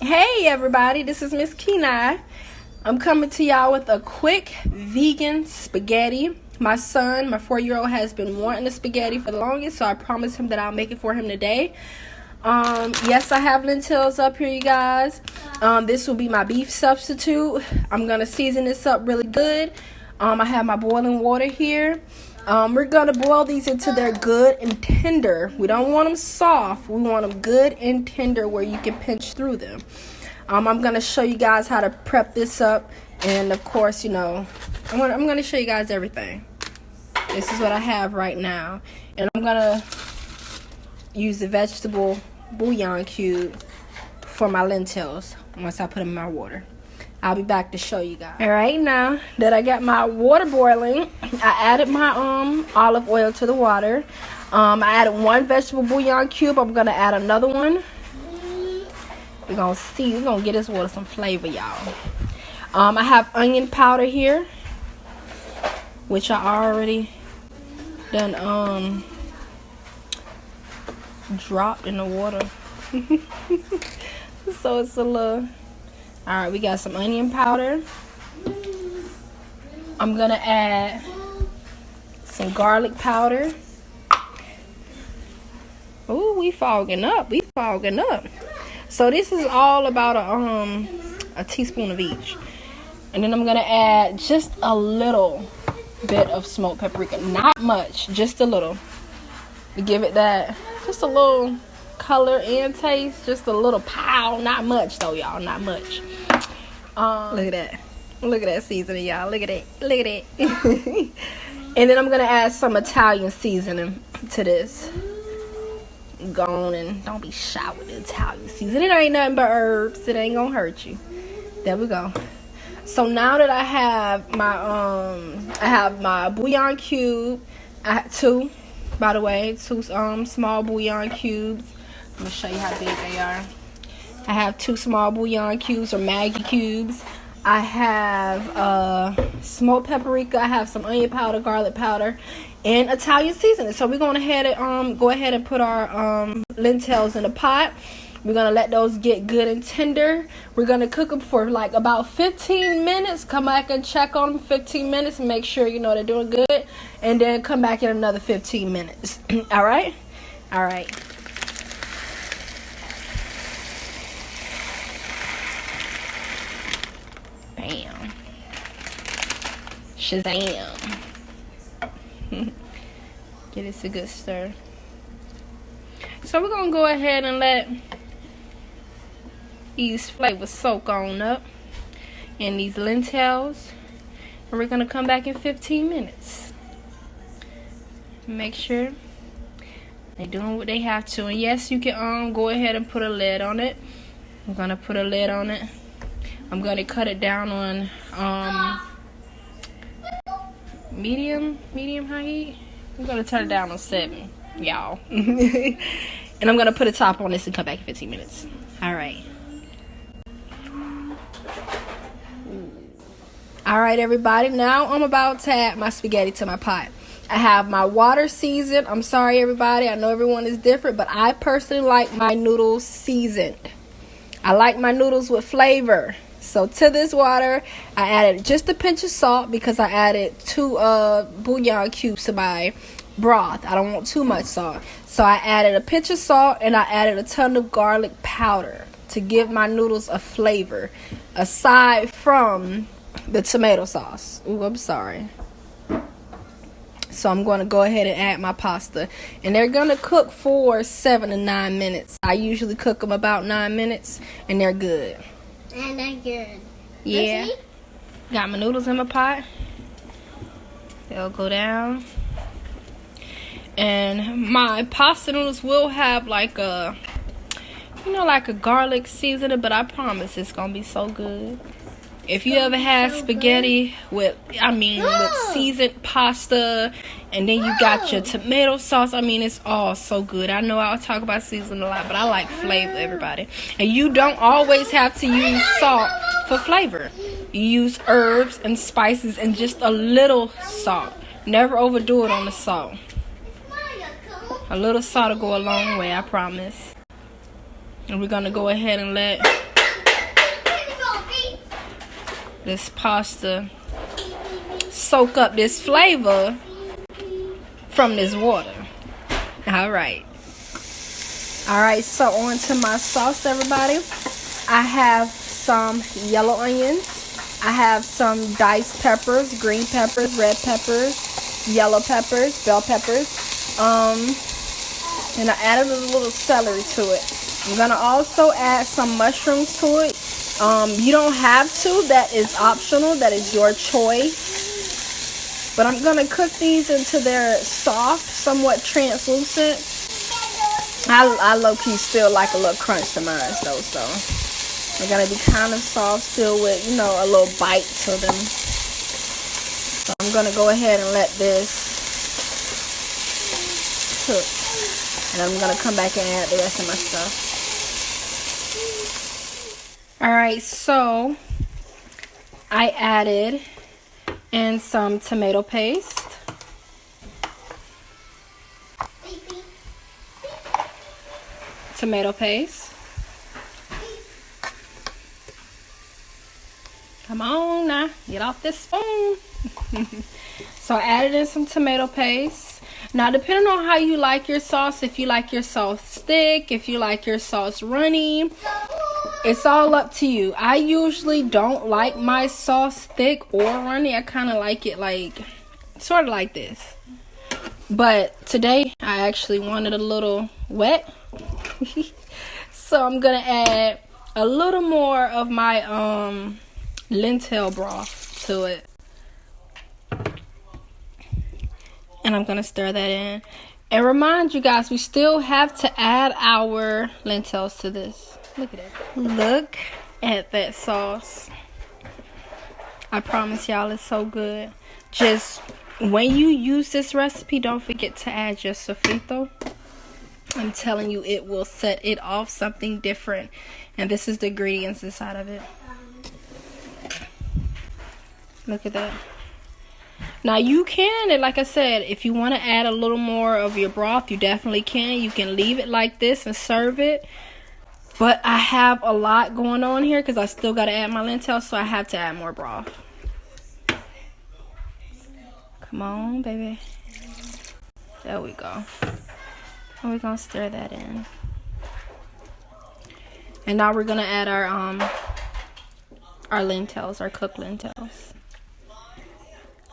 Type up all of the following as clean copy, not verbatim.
Hey everybody, this is Miss Kenai. I'm coming to y'all with a quick vegan spaghetti. My son, my 4-year-old, has been wanting the spaghetti for the longest, so I promised him that I'll make it for him today. Yes, I have lentils up here, you guys. This will be my beef substitute. I'm gonna season this up really good. I have my boiling water here. We're gonna boil these until they're good and tender. We don't want them soft. We want them good and tender where you can pinch through them. I'm gonna show you guys how to prep this up, and of course, you know, I'm gonna show you guys everything. This is what I have right now, and I'm gonna use the vegetable bouillon cube for my lentils once I put them in my water. I'll be back to show you guys. All right, now that I got my water boiling, I added my olive oil to the water. I added 1 vegetable bouillon cube. I'm gonna add another one. We're gonna see. We're gonna get this water some flavor, y'all. I have onion powder here, which I already done dropped in the water. So it's a little. Alright, we got some onion powder. I'm gonna add some garlic powder. Ooh, we fogging up. So this is all about a teaspoon of each. And then I'm gonna add just a little bit of smoked paprika. Not much, just a little. To give it that, just a little color and taste, just a little pow. Not much though, y'all, not much. Look at that seasoning, y'all. Look at it. And then I'm gonna add some Italian seasoning to this. Go on and don't be shy with the Italian seasoning. It ain't nothing but herbs. It ain't gonna hurt you. There we go. So now that I have my bouillon cube. I have 2, by the way, 2 small bouillon cubes. Let me show you how big they are. I have 2 small bouillon cubes or Maggi cubes. I have smoked paprika. I have some onion powder, garlic powder, and Italian seasoning. So we're going to go ahead and put our lentils in a pot. We're going to let those get good and tender. We're going to cook them for like about 15 minutes. Come back and check on them 15 minutes and make sure, you know, they're doing good. And then come back in another 15 minutes. All right? All right. Bam. Shazam. Get this a good stir. So we're going to go ahead and let these flavors soak on up in these lentils. And we're going to come back in 15 minutes. Make sure they're doing what they have to. And yes, you can go ahead and put a lid on it. I'm going to put a lid on it. I'm going to cut it down on medium high heat. I'm going to turn it down on 7, y'all. And I'm going to put a top on this and come back in 15 minutes. All right. All right, everybody. Now I'm about to add my spaghetti to my pot. I have my water seasoned. I'm sorry, everybody. I know everyone is different, but I personally like my noodles seasoned. I like my noodles with flavor. So to this water, I added just a pinch of salt because I added 2 bouillon cubes to my broth. I don't want too much salt. So I added a pinch of salt and I added a ton of garlic powder to give my noodles a flavor aside from the tomato sauce. Ooh, I'm sorry. So I'm going to go ahead and add my pasta. And they're going to cook for 7 to 9 minutes. I usually cook them about 9 minutes and they're good. And they're good. Yeah. Got my noodles in my pot. They'll go down. And my pasta noodles will have like a, you know, like a garlic seasoning, but I promise it's going to be so good. If you ever had spaghetti with seasoned pasta, and then you got your tomato sauce, I mean, it's all so good. I know I'll talk about seasoning a lot, but I like flavor, everybody. And you don't always have to use salt for flavor. You use herbs and spices and just a little salt. Never overdo it on the salt. A little salt will go a long way, I promise. And we're going to go ahead and let this pasta soak up this flavor from this water. Alright, so on to my sauce, everybody. I have some yellow onions. I have some diced peppers, green peppers, red peppers, yellow peppers, bell peppers. And I added a little celery to it. I'm gonna also add some mushrooms to it. You don't have to. That is optional. That is your choice. But I'm gonna cook these until they're soft, somewhat translucent. I low-key still like a little crunch to mine though, so they're gonna be kind of soft still with, you know, a little bite to them. So I'm gonna go ahead and let this cook. And I'm going to come back and add the rest of my stuff. Alright, so I added in some tomato paste. Tomato paste. Come on now, get off this spoon. So I added in some tomato paste. Now, depending on how you like your sauce, if you like your sauce thick, if you like your sauce runny, it's all up to you. I usually don't like my sauce thick or runny. I kind of like it like, sort of like this. But today, I actually wanted a little wet. So I'm going to add a little more of my lentil broth to it. And I'm going to stir that in. And remind you guys, we still have to add our lentils to this. Look at it. Look at that sauce. I promise y'all it's so good. Just when you use this recipe, don't forget to add your sofrito. I'm telling you, it will set it off something different. And this is the ingredients inside of it. Look at that. Now you can, and like I said, if you want to add a little more of your broth, you definitely can. You can leave it like this and serve it. But I have a lot going on here because I still got to add my lentils, so I have to add more broth. Come on, baby. There we go. And we're going to stir that in. And now we're going to add our lentils, our cooked lentils.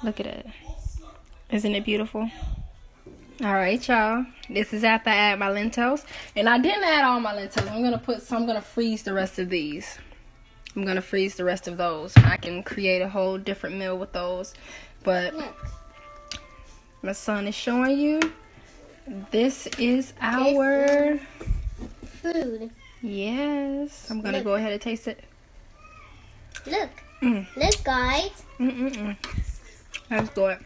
Look at it. Isn't it beautiful? Alright, y'all. This is after I add my lentils. And I didn't add all my lentils. I'm gonna freeze the rest of these. I'm gonna freeze the rest of those. I can create a whole different meal with those. But my son is showing you. This is our food. Yes. I'm gonna go ahead and taste it. Look. Look, guys. That's good.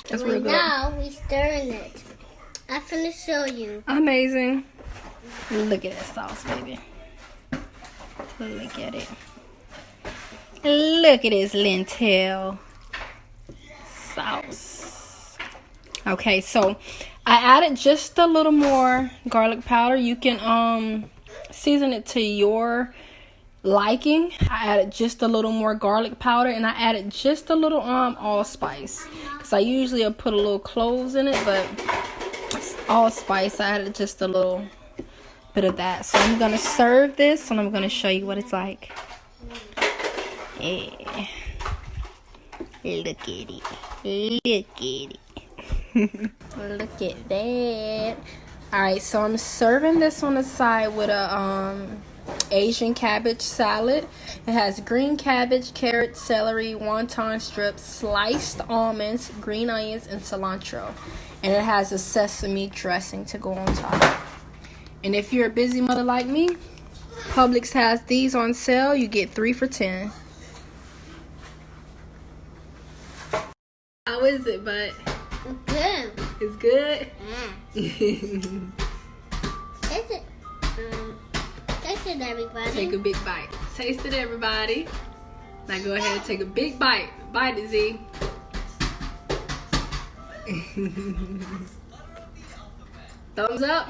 That's really good. Now we're stirring it. I'm gonna show you. Amazing. Look at that sauce, baby. Look at it. Look at this lentil sauce. Okay, so I added just a little more garlic powder. You can season it to your liking. I added just a little more garlic powder, and I added just a little allspice, because I usually put a little cloves in it, but allspice, I added just a little bit of that. So I'm gonna serve this, and I'm gonna show you what it's like. Yeah, look at it. Look at it. Look at that. All right, so I'm serving this on the side with a Asian cabbage salad. It has green cabbage, carrot, celery, wonton strips, sliced almonds, green onions, and cilantro. And it has a sesame dressing to go on top. And if you're a busy mother like me, Publix has these on sale. You get 3 for $10. How is it, bud? Good. It's good? Yeah. Taste it, everybody. Take a big bite. Taste it, everybody. Now go ahead and take a big bite. Bite it, Z. Thumbs up.